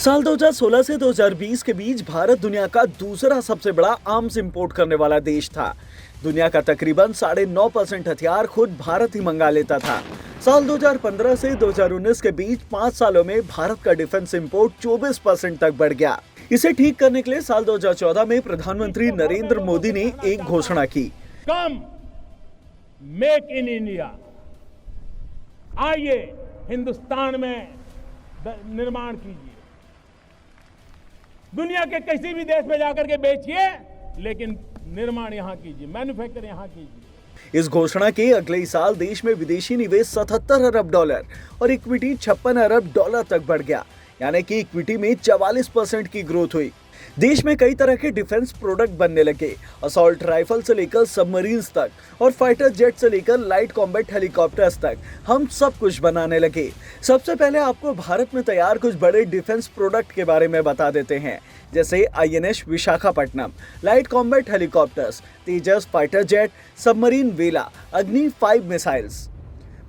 साल 2016 से 2020 के बीच भारत दुनिया का दूसरा सबसे बड़ा आर्म्स इंपोर्ट करने वाला देश था। दुनिया का तकरीबन 9.5% हथियार खुद भारत ही मंगा लेता था। साल 2015 से 2019 के बीच 5 सालों में भारत का डिफेंस इंपोर्ट 24% तक बढ़ गया। इसे ठीक करने के लिए साल 2014 में प्रधानमंत्री नरेंद्र मोदी ने एक घोषणा की। कम मेक इन इंडिया, आइए हिंदुस्तान में निर्माण कीजिए, दुनिया के किसी भी देश में जाकर के बेचिए, लेकिन निर्माण यहां कीजिए, मैन्युफैक्चर यहां कीजिए। इस घोषणा के अगले ही साल देश में विदेशी निवेश 77 अरब डॉलर और इक्विटी 56 अरब डॉलर तक बढ़ गया, यानी कि इक्विटी में 44% की ग्रोथ हुई। देश में कई तरह के डिफेंस प्रोडक्ट बनने लगे, असॉल्ट राइफल से लेकर सबमरीन्स तक और फाइटर जेट से लेकर लाइट कॉम्बैट हेलीकॉप्टर्स तक हम सब कुछ बनाने लगे। सबसे पहले आपको भारत में तैयार कुछ बड़े डिफेंस प्रोडक्ट के बारे में बता देते हैं, जैसे INS Visakhapatnam, light combat helicopters, Tejas fighter jet, submarine Vela, Agni 5 missiles.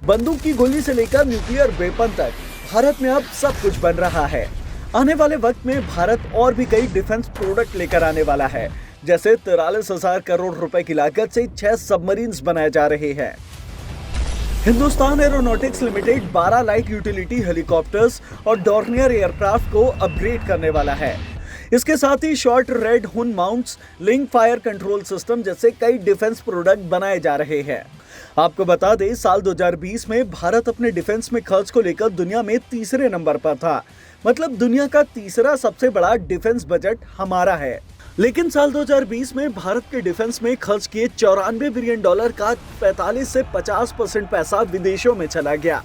बंदूक की गोली से लेकर न्यूक्लियर वेपन तक भारत में अब सब कुछ बन रहा है। आने वाले वक्त में भारत और भी कई डिफेंस प्रोडक्ट लेकर आने वाला है, जैसे 43,000 करोड़ रुपए की लागत से 6 सबमरीन्स बनाए जा रहे हैं। Hindustan aeronautics limited 12 light utility helicopters और डॉर्नियर एयरक्राफ्ट को अपग्रेड करने वाला है। इसके साथ ही शॉर्ट रेड हुन mounts, link fire control system जैसे कई डिफेंस प्रोडक्ट बनाए जा रहे हैं। आपको बता दें, साल 2020 में भारत अपने डिफेंस में खर्च को लेकर दुनिया में तीसरे नंबर पर था। मतलब दुनिया का तीसरा सबसे बड़ा डिफेंस बजट हमारा है। लेकिन साल 2020 में भारत के डिफेंस में खर्च किए 94 बिलियन डॉलर का 45 से 50% पैसा विदेशों में चला गया।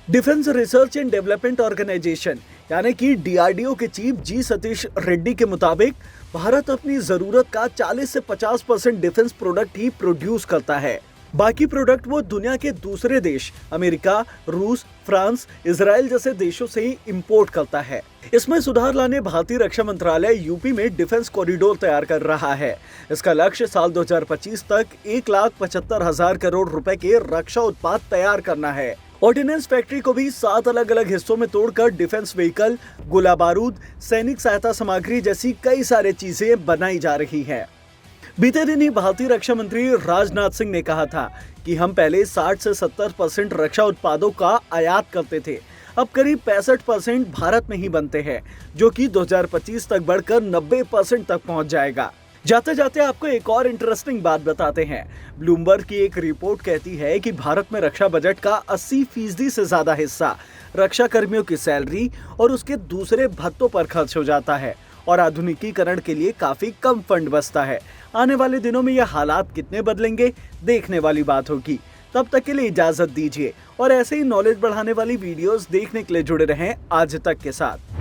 Defence research and development organisation यानी कि DRDO के चीफ जी सतीश रेड्डी के मुताबिक भारत अपनी जरूरत का 40 से 50% डिफेंस प्रोडक्ट ही प्रोड्यूस करता है। बाकी प्रोडक्ट वो दुनिया के दूसरे देश अमेरिका, रूस, फ्रांस, इजराइल जैसे देशों से ही इंपोर्ट करता है। इसमें सुधार लाने भारतीय रक्षा मंत्रालय यूपी में डिफेंस कॉरिडोर तैयार कर रहा है। इसका लक्ष्य साल 2025 तक 1,75,000 करोड़ रुपए के रक्षा उत्पाद तैयार करना है। ऑर्डिनेंस फैक्ट्री को भी 7 अलग अलग हिस्सों में तोड़कर डिफेंस व्हीकल, गोला बारूद, सैनिक सहायता सामग्री जैसी कई सारी चीजें बनाई जा रही है। बीते दिन ही भारतीय रक्षा मंत्री राजनाथ सिंह ने कहा था कि हम पहले 60 से 70% रक्षा उत्पादों का आयात करते थे, अब करीब 65% भारत में ही बनते हैं, जो कि 2025 तक बढ़कर 90% तक पहुंच जाएगा। जाते जाते आपको एक और इंटरेस्टिंग बात बताते हैं। ब्लूमबर्ग की एक रिपोर्ट कहती है कि भारत में रक्षा बजट का 80% से ज्यादा हिस्सा रक्षा कर्मियों की सैलरी और उसके दूसरे भत्तों पर खर्च हो जाता है और आधुनिकीकरण के लिए काफी कम फंड बचता है। आने वाले दिनों में यह हालात कितने बदलेंगे, देखने वाली बात होगी। तब तक के लिए इजाजत दीजिए और ऐसे ही नॉलेज बढ़ाने वाली वीडियोस देखने के लिए जुड़े रहें आज तक के साथ।